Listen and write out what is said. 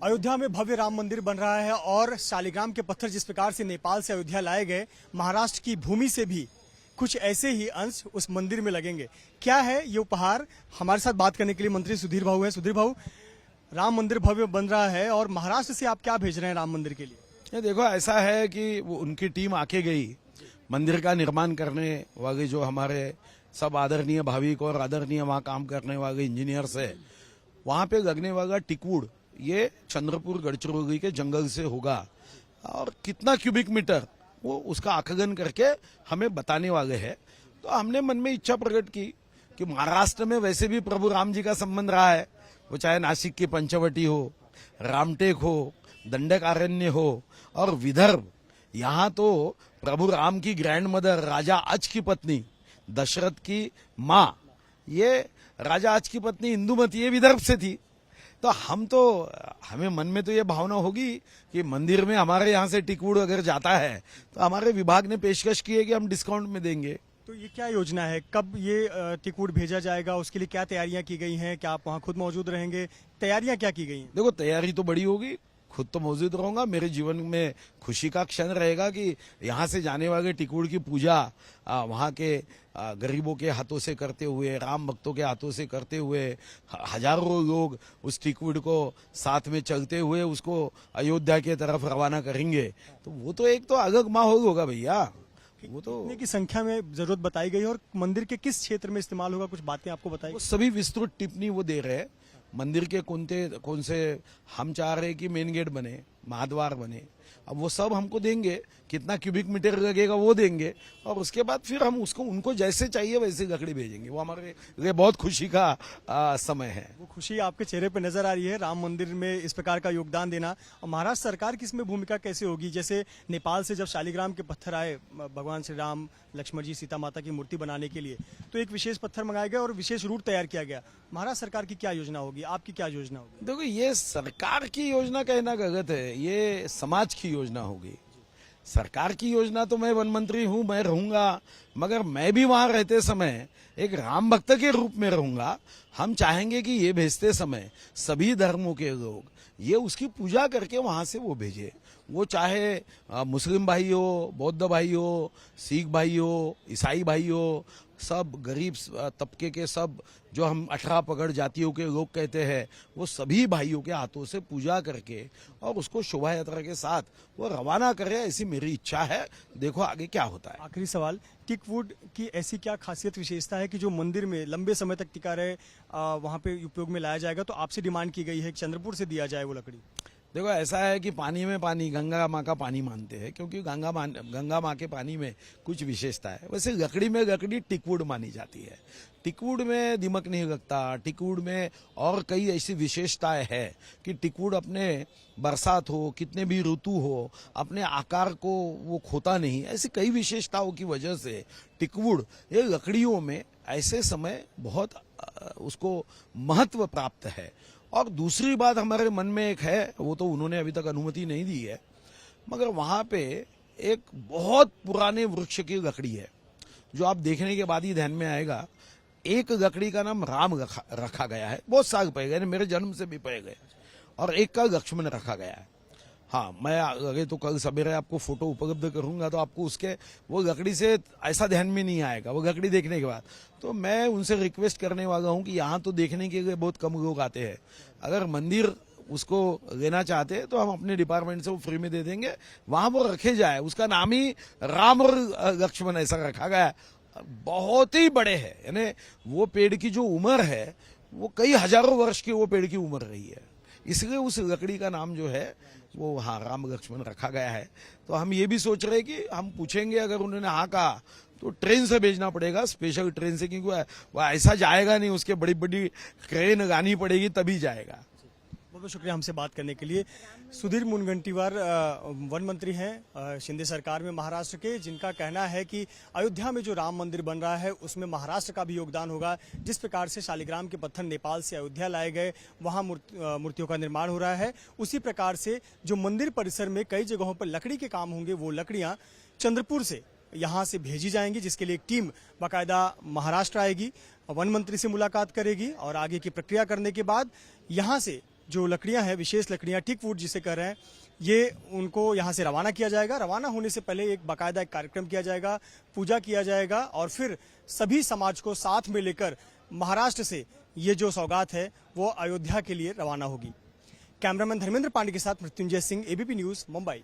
अयोध्या में भव्य राम मंदिर बन रहा है और शालिग्राम के पत्थर जिस प्रकार से नेपाल से अयोध्या लाए गए, महाराष्ट्र की भूमि से भी कुछ ऐसे ही अंश उस मंदिर में लगेंगे। क्या है ये उपहार? हमारे साथ बात करने के लिए मंत्री सुधीर भाऊ हैं। सुधीर भाऊ, राम मंदिर भव्य बन रहा है और महाराष्ट्र से आप क्या भेज रहे हैं राम मंदिर के लिए? ये देखो, ऐसा है कि वो उनकी टीम आके गई मंदिर का निर्माण करने वाले, जो हमारे सब आदरणीय भाविक और आदरणीय वहाँ काम करने वाले इंजीनियर्स है, वहाँ पे लगने वाला टिकवुड ये चंद्रपुर गढ़चिरौली के जंगल से होगा और कितना क्यूबिक मीटर वो उसका आकलन करके हमें बताने वाले हैं। तो हमने मन में इच्छा प्रकट की कि महाराष्ट्र में वैसे भी प्रभु राम जी का संबंध रहा है, वो चाहे नासिक की पंचवटी हो, रामटेक हो, दंडकारण्य हो और विदर्भ, यहाँ तो प्रभु राम की ग्रैंड मदर राजा आज की पत्नी दशरथ की माँ, ये राजा आज की पत्नी इंदुमती ये विदर्भ से थी। तो हमें मन में तो ये भावना होगी कि मंदिर में हमारे यहाँ से टिकवुड अगर जाता है तो हमारे विभाग ने पेशकश की है कि हम डिस्काउंट में देंगे। तो ये क्या योजना है, कब ये टिकवुड भेजा जाएगा, उसके लिए क्या तैयारियां की गई हैं? क्या आप वहाँ खुद मौजूद रहेंगे? तैयारियां क्या की गई हैं? देखो, तैयारी तो बड़ी होगी, खुद तो मौजूद रहूंगा। मेरे जीवन में खुशी का क्षण रहेगा कि यहाँ से जाने वाले टिकवुड की पूजा वहाँ के गरीबों के हाथों से करते हुए, राम भक्तों के हाथों से करते हुए, हजारों लोग उस टिकवुड को साथ में चलते हुए उसको अयोध्या के तरफ रवाना करेंगे। तो वो तो एक तो अलग माहौल होगा भैया। वो तो कितने की संख्या में जरूरत बताई गई और मंदिर के किस क्षेत्र में इस्तेमाल होगा, कुछ बातें आपको बताई? वो सभी विस्तृत टिप्पणी वो दे रहे हैं। मंदिर के कौन से हम चाह रहे हैं कि मेन गेट बने, महाद्वार बने, अब वो सब हमको देंगे, कितना क्यूबिक मीटर लगेगा वो देंगे और उसके बाद फिर हम उसको उनको जैसे चाहिए वैसे लकड़ी भेजेंगे। वो हमारे लिए बहुत खुशी का समय है। वो खुशी आपके चेहरे पे नजर आ रही है, राम मंदिर में इस प्रकार का योगदान देना। और महाराष्ट्र सरकार की इसमें भूमिका कैसे होगी? जैसे नेपाल से जब शालिग्राम के पत्थर आए भगवान श्री राम, लक्ष्मण जी, सीता माता की मूर्ति बनाने के लिए, तो एक विशेष पत्थर मंगाए गए और विशेष रूट तैयार किया गया। महाराष्ट्र सरकार की क्या योजना होगी, आपकी क्या योजना होगी? देखो, ये सरकार की योजना कहना गलत है, ये समाज की योजना होगी। सरकार की योजना तो मैं वन मंत्री हूं, मैं रहूंगा, मगर मैं भी वहां रहते समय एक राम भक्त के रूप में रहूंगा। हम चाहेंगे कि ये भेजते समय सभी धर्मों के लोग ये उसकी पूजा करके वहां से वो भेजे। वो चाहे मुस्लिम भाई हो, बौद्ध भाई हो, सिख भाई हो, ईसाई भाई हो, सब गरीब तबके के सब जो हम 18 पगड़ जातियों के लोग कहते हैं, वो सभी भाइयों के हाथों से पूजा करके और उसको शोभा यात्रा के साथ वो रवाना करे, ऐसी मेरी इच्छा है। देखो आगे क्या होता है। आखिरी सवाल, टिकवुड की ऐसी क्या खासियत विशेषता है कि जो मंदिर में लंबे समय तक टिका रहे, वहां पे उपयोग में लाया जाएगा? तो आपसे डिमांड की गई है कि चंद्रपुर से दिया जाए वो लकड़ी। देखो, ऐसा है कि पानी में पानी, गंगा माँ का पानी मानते हैं, क्योंकि गंगा माँ के पानी में कुछ विशेषता है। वैसे लकड़ी में लकड़ी टिकवुड मानी जाती है। टिकवुड में दीमक नहीं लगता, टिकवुड में और कई ऐसी विशेषताएं है कि टिकवुड अपने बरसात हो, कितने भी ऋतु हो, अपने आकार को वो खोता नहीं। ऐसी कई विशेषताओं की वजह से टिकवुड ये लकड़ियों में ऐसे समय बहुत उसको महत्व प्राप्त है। और दूसरी बात हमारे मन में एक है, वो तो उन्होंने अभी तक अनुमति नहीं दी है, मगर वहां पे एक बहुत पुराने वृक्ष की लकड़ी है जो आप देखने के बाद ही ध्यान में आएगा। एक लकड़ी का नाम राम रखा गया है, बहुत साल पहले, मेरे जन्म से भी पहले, और एक का लक्ष्मण रखा गया है। हाँ, मैं अगर तो कल सवेरे आपको फोटो उपलब्ध करूंगा तो आपको उसके वो लकड़ी से ऐसा ध्यान में नहीं आएगा वो लकड़ी देखने के बाद। तो मैं उनसे रिक्वेस्ट करने वाला हूं कि यहाँ तो देखने के लिए बहुत कम लोग आते हैं, अगर मंदिर उसको लेना चाहते हैं तो हम अपने डिपार्टमेंट से वो फ्री में दे देंगे, वहां वो रखे जाए। उसका नाम ही राम और लक्ष्मण ऐसा रखा गया है। बहुत ही बड़े है, यानी वो पेड़ की जो उम्र है वो कई हजारों वर्ष की वो पेड़ की उम्र रही है, इसलिए उस लकड़ी का नाम जो है वो हाँ राम लक्ष्मण रखा गया है। तो हम ये भी सोच रहे हैं कि हम पूछेंगे, अगर उन्होंने हाँ कहा तो ट्रेन से भेजना पड़ेगा, स्पेशल ट्रेन से, क्योंकि वो ऐसा जाएगा नहीं, उसके बड़ी बड़ी क्रेन लगानी पड़ेगी तभी जाएगा। बहुत शुक्रिया हमसे बात करने के लिए। सुधीर मुनगंटीवार वन मंत्री हैं शिंदे सरकार में महाराष्ट्र के, जिनका कहना है कि अयोध्या में जो राम मंदिर बन रहा है उसमें महाराष्ट्र का भी योगदान होगा। जिस प्रकार से शालिग्राम के पत्थर नेपाल से अयोध्या लाए गए, वहां मूर्तियों का निर्माण हो रहा है, उसी प्रकार से जो मंदिर परिसर में कई जगहों पर लकड़ी के काम होंगे, वो लकड़ियां चंद्रपुर से यहाँ से भेजी जाएंगी, जिसके लिए एक टीम बाकायदा महाराष्ट्र आएगी, वन मंत्री से मुलाकात करेगी और आगे की प्रक्रिया करने के बाद यहाँ से जो लकड़ियां हैं, विशेष लकड़ियां, टिक वुड जिसे कह रहे हैं, ये उनको यहाँ से रवाना किया जाएगा। रवाना होने से पहले एक बाकायदा एक कार्यक्रम किया जाएगा, पूजा किया जाएगा और फिर सभी समाज को साथ में लेकर महाराष्ट्र से ये जो सौगात है वो अयोध्या के लिए रवाना होगी। कैमरामैन धर्मेंद्र पांडे के साथ मृत्युंजय सिंह, एबीपी न्यूज, मुंबई।